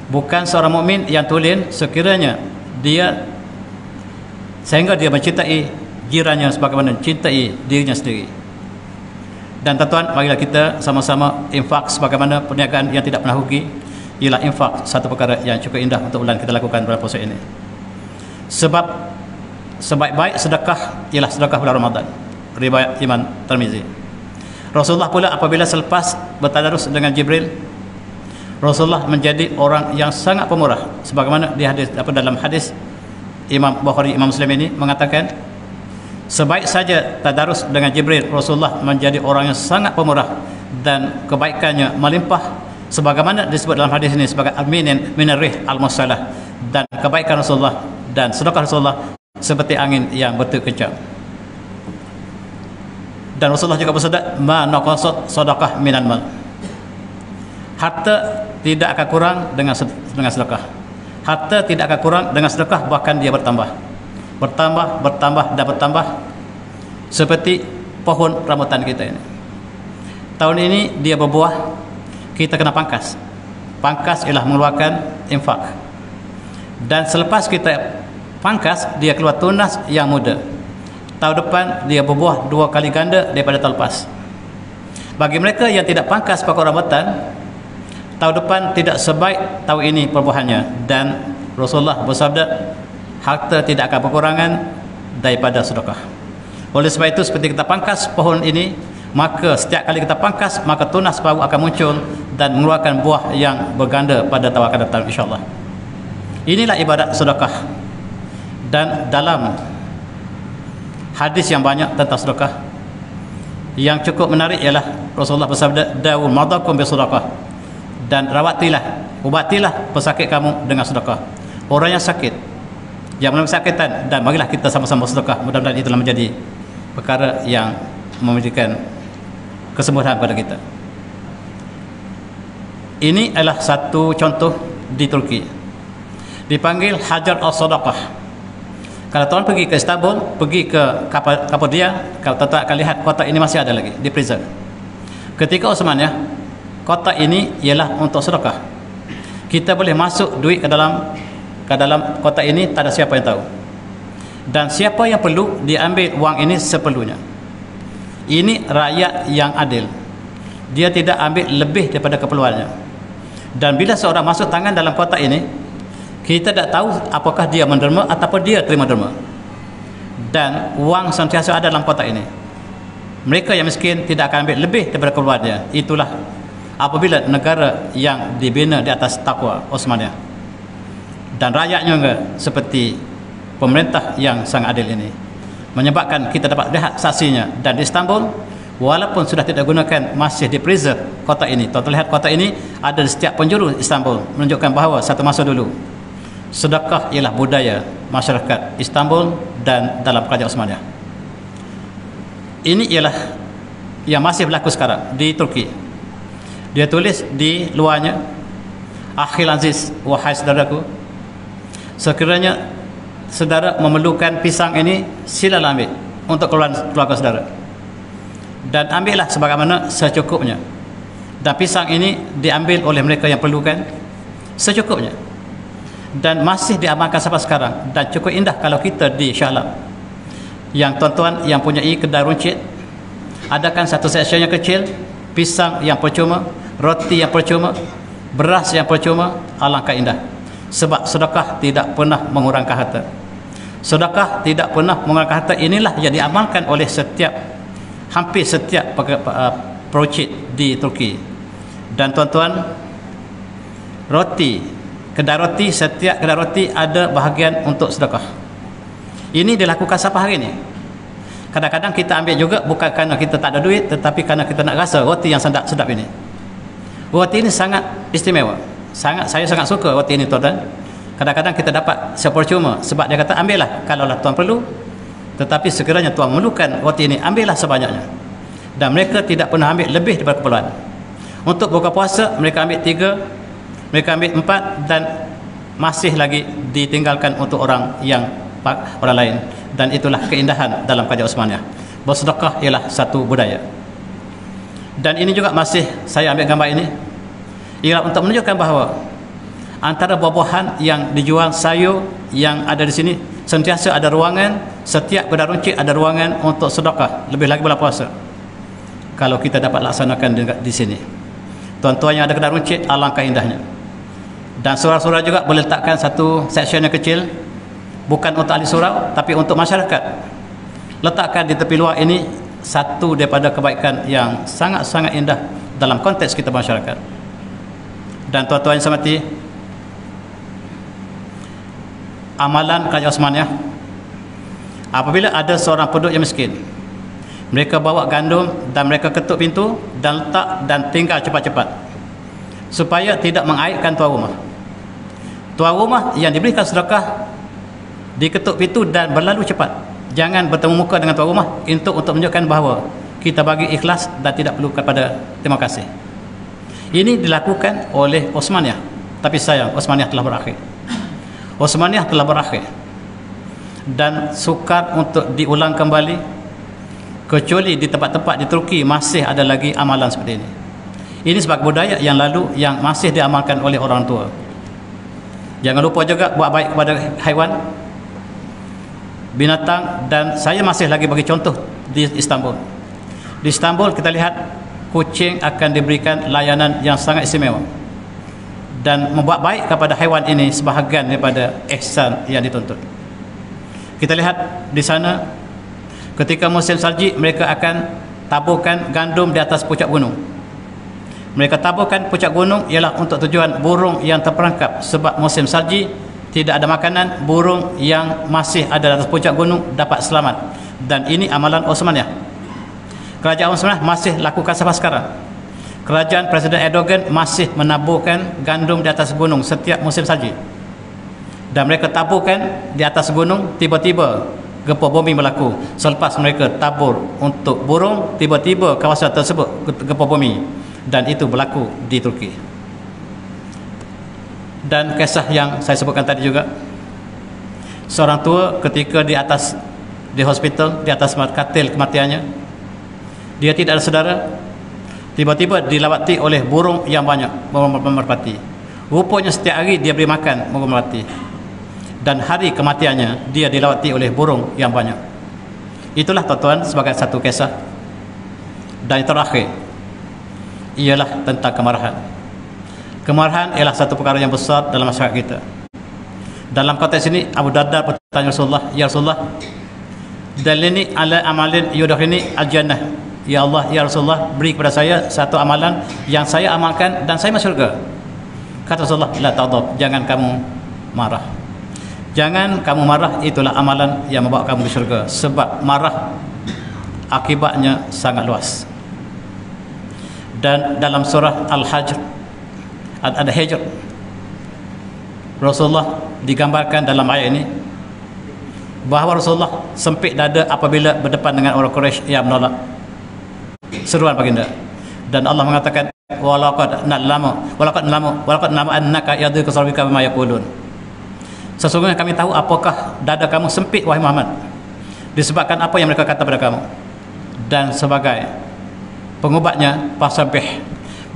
Bukan seorang mukmin yang tulen sekiranya dia sehingga dia mencintai jirannya sebagaimana mencintai dirinya sendiri. Dan tuan-tuan, marilah kita sama-sama infak sebagaimana perniagaan yang tidak pernah rugi. Ialah infak satu perkara yang cukup indah untuk bulan kita lakukan bulan puasa ini. Sebab sebaik-baik sedekah ialah sedekah bulan Ramadan. Riwayat Imam Tirmizi. Rasulullah pula apabila selepas bertadarus dengan Jibril, Rasulullah menjadi orang yang sangat pemurah, sebagaimana di hadis dalam hadis Imam Bukhari, Imam Muslim ini mengatakan, sebaik saja tadarus dengan Jibril, Rasulullah menjadi orang yang sangat pemurah dan kebaikannya melimpah, sebagaimana disebut dalam hadis ini sebagai al-minin minar rih al-musalah. Dan kebaikan Rasulullah dan sedekah Rasulullah seperti angin yang bertiup kencang. Dan Rasulullah juga bersabda, ma naqasat sadaqah minal mal. Harta tidak akan kurang dengan sedekah. Harta tidak akan kurang dengan sedekah, bahkan dia bertambah. Bertambah dan bertambah seperti pohon rambutan kita ini. Tahun ini dia berbuah, kita kena pangkas. Pangkas ialah mengeluarkan infak. Dan selepas kita pangkas, dia keluar tunas yang muda. Tahun depan dia berbuah 2 kali ganda daripada tahun lepas. Bagi mereka yang tidak pangkas pokok rambutan, tahun depan tidak sebaik tahun ini perbuahannya. Dan Rasulullah bersabda, harta tidak akan berkurangan daripada sedekah. Oleh sebab itu, seperti kita pangkas pohon ini, maka setiap kali kita pangkas, maka tunas baru akan muncul dan mengeluarkan buah yang berganda pada tahun akan datang, insyaAllah. Inilah ibadat sedekah. Dan dalam hadis yang banyak tentang sedekah, yang cukup menarik ialah Rasulullah bersabda, da'u madakum bisedekah, dan rawatilah, ubatilah pesakit kamu dengan sedekah. Orang yang sakit, yang mengalami kesakitan, dan marilah kita sama-sama bersedekah. Mudah-mudahan itulah menjadi perkara yang memberikan kesembuhan pada kita. Ini adalah satu contoh di Turki, dipanggil Hajar al-Sadaqah. Kalau tuan pergi ke Istanbul, pergi ke Kapadokia, kalau tuan akan lihat kota ini masih ada lagi di prison. Ketika Osmaniyah, kota ini ialah untuk sedekah. Kita boleh masuk duit ke dalam kota ini, tak ada siapa yang tahu. Dan siapa yang perlu, diambil wang ini seperlunya. Ini rakyat yang adil. Dia tidak ambil lebih daripada keperluannya. Dan bila seorang masuk tangan dalam kota ini, kita tak tahu apakah dia menderma ataupun dia terima derma. Dan wang sentiasa ada dalam kota ini. Mereka yang miskin tidak akan ambil lebih daripada keperluannya. Itulah apabila negara yang dibina di atas takwa Osmaniyah dan rakyatnya juga seperti pemerintah yang sangat adil ini, menyebabkan kita dapat lihat saksinya. Dan di Istanbul, walaupun sudah tidak gunakan, masih di preserve kota ini. Tuan lihat kota ini ada di setiap penjuru Istanbul, menunjukkan bahawa satu masa dulu sedekah ialah budaya masyarakat Istanbul dan dalam kerajaan Osmaniyah. Ini ialah yang masih berlaku sekarang di Turki. Dia tulis di luarnya, "Akhil Aziz, wahai saudaraku, sekiranya saudara memerlukan pisang ini, silalah ambil untuk keluarga saudara, dan ambillah sebagaimana secukupnya. Dan pisang ini diambil oleh mereka yang perlukan secukupnya, dan masih diamalkan sampai sekarang. Dan cukup indah kalau kita di Shah Alam, yang tuan-tuan yang punyai kedai runcit, adakan satu section yang kecil, pisang yang percuma, roti yang percuma, beras yang percuma. Alangkah indah. Sebab sedekah tidak pernah mengurangkan harta. Sedekah tidak pernah mengurangkan harta. Inilah yang diamalkan oleh hampir setiap peruncit di Turki. Dan tuan-tuan, roti, kedai roti, setiap kedai roti ada bahagian untuk sedekah. Ini dilakukan sampai hari ini. Kadang-kadang kita ambil juga bukan kerana kita tak ada duit, tetapi kerana kita nak rasa roti yang sedap ini. Roti ini sangat istimewa. Saya sangat suka roti ini, tuan-tuan. Kadang-kadang kita dapat sepercuma, sebab dia kata ambillah kalaulah tuan perlu, tetapi sekiranya tuan memerlukan roti ini, ambillah sebanyaknya. Dan mereka tidak pernah ambil lebih daripada keperluan. Untuk buka puasa mereka ambil 3, mereka ambil 4, dan masih lagi ditinggalkan untuk orang lain. Dan itulah keindahan dalam kerajaan Osmaniyah. Bersedekah ialah satu budaya. Dan ini juga masih saya ambil gambar ini ialah untuk menunjukkan bahawa antara buah-buahan yang dijual, sayur yang ada di sini, sentiasa ada ruangan. Setiap kedai runcit ada ruangan untuk sedekah, lebih lagi bulan puasa. Kalau kita dapat laksanakan di sini, tuan-tuan yang ada kedai runcit, alangkah indahnya. Dan surau-surau juga boleh letakkan satu section yang kecil, bukan untuk ahli surau tapi untuk masyarakat. Letakkan di tepi luar ini satu daripada kebaikan yang sangat-sangat indah dalam konteks kita masyarakat. Dan tuan-tuan yang saya hormati, amalan kerajaan Osmaniyah, apabila ada seorang penduduk yang miskin, mereka bawa gandum dan mereka ketuk pintu dan letak dan tinggal cepat-cepat supaya tidak mengaibkan tuan rumah. Tuan rumah yang diberikan sedekah diketuk pintu dan berlalu cepat. Jangan bertemu muka dengan tuan rumah untuk menunjukkan bahawa kita bagi ikhlas dan tidak perlu kepada terima kasih. Ini dilakukan oleh Osmaniyah, tapi sayang Osmaniyah telah berakhir. Osmaniyah telah berakhir dan sukar untuk diulang kembali, kecuali di tempat-tempat di Turki masih ada lagi amalan seperti ini. Ini sebagai budaya yang lalu yang masih diamalkan oleh orang tua. Jangan lupa juga buat baik kepada haiwan, binatang. Dan saya masih lagi bagi contoh di Istanbul. Di Istanbul kita lihat kucing akan diberikan layanan yang sangat istimewa, dan membuat baik kepada haiwan ini sebahagian daripada ihsan yang dituntut. Kita lihat di sana ketika musim salji, mereka akan taburkan gandum di atas puncak gunung. Mereka taburkan puncak gunung ialah untuk tujuan burung yang terperangkap, sebab musim salji tidak ada makanan, burung yang masih ada di atas puncak gunung dapat selamat. Dan ini amalan Osmaniyah. Kerajaan Osmaniyah masih lakukan sampai sekarang. Kerajaan Presiden Erdogan masih menaburkan gandum di atas gunung setiap musim salji. Dan mereka taburkan di atas gunung, tiba-tiba gempa bumi berlaku. Selepas mereka tabur untuk burung, tiba-tiba kawasan tersebut gempa bumi. Dan itu berlaku di Turki. Dan kisah yang saya sebutkan tadi juga, seorang tua ketika di hospital, di atas katil kematiannya, dia tidak ada saudara, tiba-tiba dilawati oleh burung yang banyak, burung merpati. Rupanya setiap hari dia beri makan burung merpati, dan hari kematiannya dia dilawati oleh burung yang banyak. Itulah tuan-tuan sebagai satu kisah. Dan yang terakhir ialah tentang kemarahan. Kemarahan ialah satu perkara yang besar dalam masyarakat kita. Dalam konteks ini, Abu Darda bertanya Rasulullah, "Ya Rasulullah, dalilni ala amalin yudakhilni al-jannah, ya Allah, ya Rasulullah, beri kepada saya satu amalan yang saya amalkan dan saya masuk surga. Kata Rasulullah, la taghdab, jangan kamu marah. Jangan kamu marah, itulah amalan yang membawa kamu ke surga. Sebab marah akibatnya sangat luas. Dan dalam surah Al-Hajr, ada Hijr, Rasulullah digambarkan dalam ayat ini bahawa Rasulullah sempit dada apabila berdepan dengan orang Quraisy yang menolak seruan baginda. Dan Allah mengatakan, walaqad na'lamu annaka yadhiqu sadruka bima yaqulun. Sesungguhnya kami tahu apakah dada kamu sempit, wahai Muhammad, disebabkan apa yang mereka kata pada kamu. Dan sebagai pengubatnya, fasabbih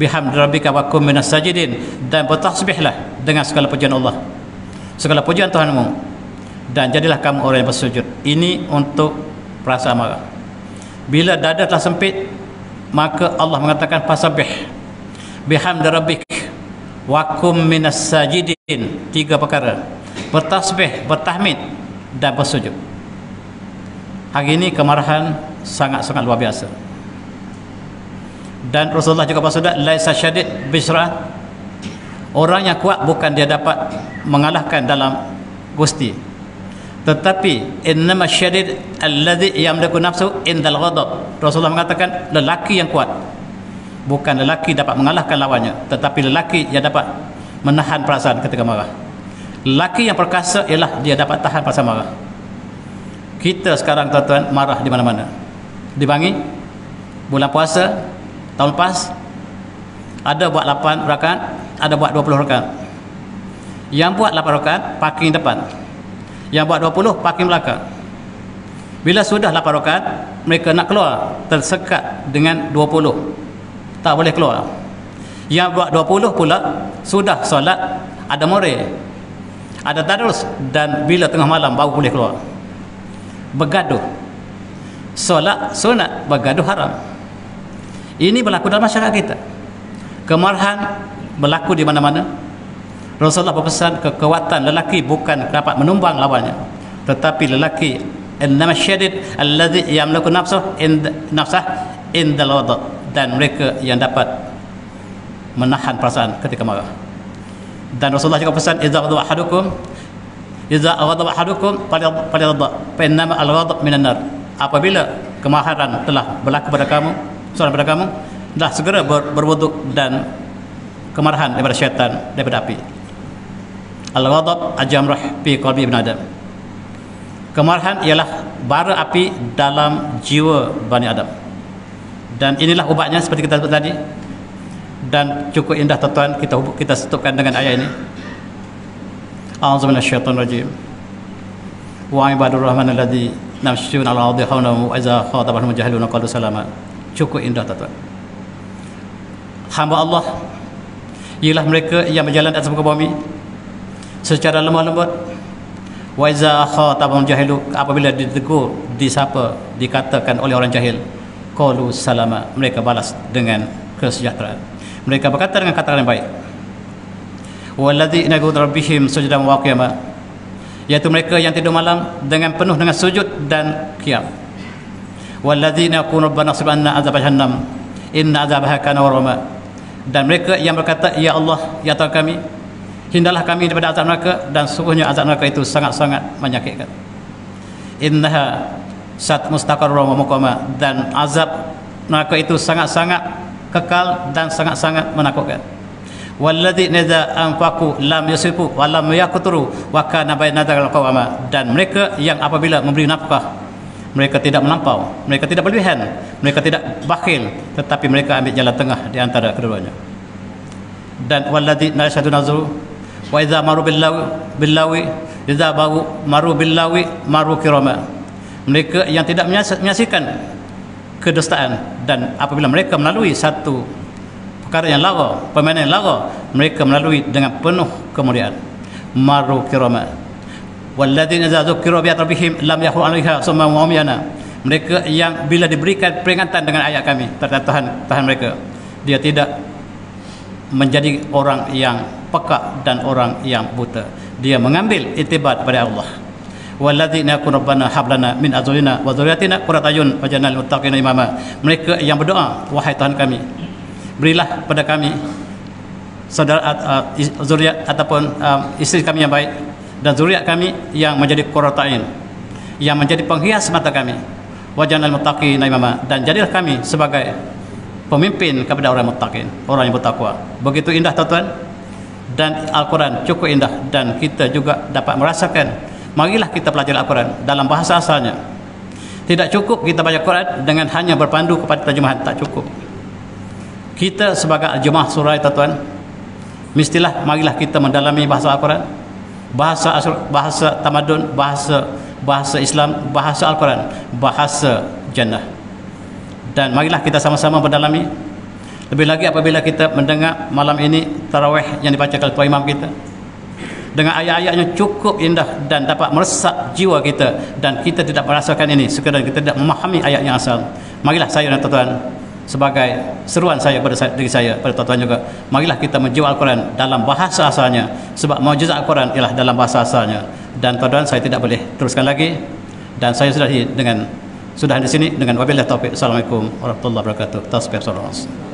bihamdi rabbika wa kum minas sajidin, dan bertasbihlah dengan segala pujian Allah, segala pujian Tuhanmu, dan jadilah kamu orang yang bersujud. Ini untuk perasaan marah. Bila dada telah sempit, maka Allah mengatakan fasabbih bihamdi rabbik wa kum minas sajidin. 3 perkara: bertasbih, bertahmid, dan bersujud. Hari ini kemarahan sangat-sangat luar biasa. Dan Rasulullah juga bersabda, laisa syadid bisyrah, orang yang kuat bukan dia dapat mengalahkan dalam gusti, tetapi innama syadid alladhi yamliku nafsu indal ghadab. Rasulullah mengatakan lelaki yang kuat bukan lelaki dapat mengalahkan lawannya, tetapi lelaki yang dapat menahan perasaan ketika marah. Lelaki yang perkasa ialah dia dapat tahan perasaan marah. Kita sekarang tuan-tuan marah di mana-mana. Di Bangi bulan puasa tahun lepas ada buat 8 rakaat, ada buat 20 rakaat. Yang buat 8 rakaat parking depan, yang buat 20 parking belakang. Bila sudah 8 rakaat, mereka nak keluar, tersekat dengan 20, tak boleh keluar. Yang buat 20 pula sudah solat, ada more, ada tadarus, dan bila tengah malam baru boleh keluar. Bergaduh. Solat sunat, bergaduh haram. Ini berlaku dalam masyarakat kita. Kemarahan berlaku di mana-mana. Rasulullah berpesan kekuatan lelaki bukan dapat menumbang lawannya, tetapi lelaki innama syadid alladhi yamliku nafsah indal ghadab, dan mereka yang dapat menahan perasaan ketika marah. Dan Rasulullah juga pesan, idza ghadaba ahadukum falyadha fa innama al-ghadab minan nar. Apabila kemarahan telah berlaku pada kamu, seorang pada kamu, dah segera berwuduk, dan kemarahan daripada syaitan, daripada api. Al-ghadab ajamrah fi qalbi ibn Adam. Kemarahan ialah bara api dalam jiwa Bani Adam. Dan inilah ubatnya seperti kita sebut tadi. Dan cukup indah tuan-tuan, kita tutupkan dengan ayat ini. A'udzu minasyaitonir rajim. Wa ibadur rahmanil ladzi namshuna 'alal ardi hauna wa idza khatabahum jahiluna qalu salama. Cukup indah tuan-tuan. Hamba Allah ialah mereka yang berjalan atas muka bumi secara lemah lembut. Wa iza khatabahum jahilu, apabila ditegur, disapa, dikatakan oleh orang jahil, qalu salama, mereka balas dengan kesejahteraan. Mereka berkata dengan kata yang baik. Walladzina yaqulu rabbihim sujudan wa qiyama, yaitu mereka yang tidur malam dengan penuh dengan sujud dan qiyam. Walladzina yaqulu rabbana srif 'anna 'adzab jahannam inna 'adzabaha kana gharama, dan mereka yang berkata, ya Allah, ya Tuhan kami, hindarlah kami daripada azab neraka, dan sungguhnya azab neraka itu sangat-sangat menyakitkan. Innaha sat mustaqarrun wa muqama, dan azab neraka itu sangat-sangat kekal dan sangat-sangat menakutkan. Walladzina idza anfaqu lam yusrifu wa lam yaqturu wa kana baina dzalika qawama, dan mereka yang apabila memberi nafkah, mereka tidak melampau, mereka tidak berlebihan, mereka tidak bakhil, tetapi mereka ambil jalan tengah di antara keduanya. Dan walladzina yashhaduna zur wa idza maru billawi idza maru billawi maru kirama, mereka yang tidak menyaksikan kedustaan, dan apabila mereka melalui satu perkara yang lara, permainan yang lara, mereka melalui dengan penuh kemuliaan. Maru kirama. Walladzina idza dzukiru bi rabbihim lam yakhru 'alaiha summa wa umyana, mereka yang bila diberikan peringatan dengan ayat kami terhadap Tuhan mereka, dia tidak menjadi orang yang peka dan orang yang buta, dia mengambil itibar pada Allah. walladzina yaquluna rabbana hab lana min azwajina wa dhurriyyatina qurrata a'yun waj'alna lil muttaqina imama. Mereka yang berdoa, wahai Tuhan kami, berilah pada kami saudara zuriat ataupun isteri kami yang baik dan zuriat kami yang menjadi qurrata a'yun, yang menjadi penghias mata kami, waj'alna lil muttaqina imama, dan jadilah kami sebagai pemimpin kepada orang muttaqin, orang yang bertakwa. Begitu indah tuan-tuan, dan Al-Quran cukup indah, dan kita juga dapat merasakan. Marilah kita pelajari Al-Quran dalam bahasa asalnya. Tidak cukup kita baca Quran dengan hanya berpandu kepada terjemahan, tak cukup. Kita sebagai jemaah surah tuan-tuan, mestilah marilah kita mendalami bahasa Al-Quran, bahasa tamadun, bahasa Islam, bahasa Al-Quran, bahasa jannah. Dan marilah kita sama-sama mendalami. Lebih lagi apabila kita mendengar malam ini tarawih yang dibacakan oleh imam kita, dengan ayat-ayatnya cukup indah dan dapat meresap jiwa kita, dan kita tidak merasakan ini sekadar kita tidak memahami ayat yang asal. Marilah saya dan tuan-tuan, sebagai seruan saya pada diri saya, pada tuan-tuan juga, marilah kita menjual Al-Quran dalam bahasa asalnya, sebab mukjizat Al-Quran ialah dalam bahasa asalnya. Dan tuan-tuan, saya tidak boleh teruskan lagi, dan saya sudah di sini dengan wabillahi taufiq. Assalamualaikum warahmatullahi wabarakatuh. Tasbih sallallahu.